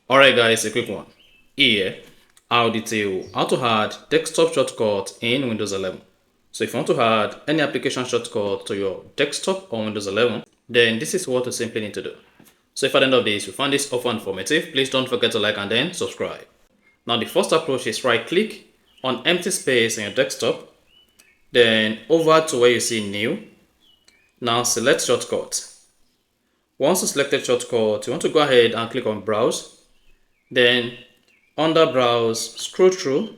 Alright guys, a quick one. Here, I'll detail how to add desktop shortcut in Windows 11. So if you want to add any application shortcut to your desktop on Windows 11, then this is what you simply need to do. So if at the end of this you find this offer informative, please don't forget to like and then subscribe. Now the first approach is right click on empty space in your desktop, then over to where you see new. Now select shortcut. Once you selected shortcut, you want to go ahead and click on browse. Then under browse, scroll through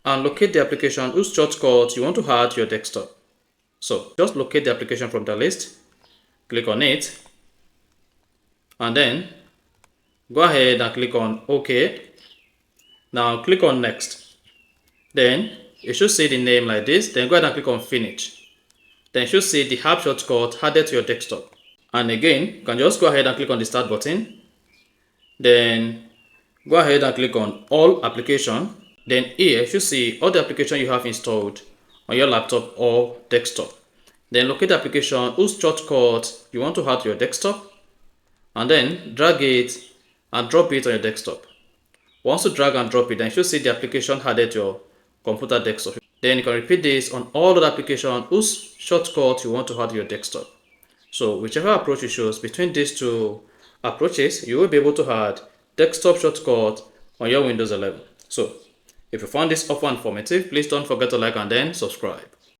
and locate the application whose shortcut you want to add to your desktop. So just locate the application from the list, click on it, and then go ahead and click on OK. Now click on next. Then you should see the name like this. Then go ahead and click on finish. Then you should see the app shortcut added to your desktop. And again, you can just go ahead and click on the start button. Then go ahead and click on all application. Then here you should see all the application you have installed on your laptop or desktop. Then locate the application whose shortcut you want to add to your desktop, and then drag it and drop it on your desktop. Once you drag and drop it, then you should see the application added to your computer desktop. Then you can repeat this on all the applications whose shortcut you want to add to your desktop. So whichever approach you choose between these two approaches, you will be able to add desktop shortcut on your Windows 11. So if you found this offer informative, please don't forget to like and then subscribe.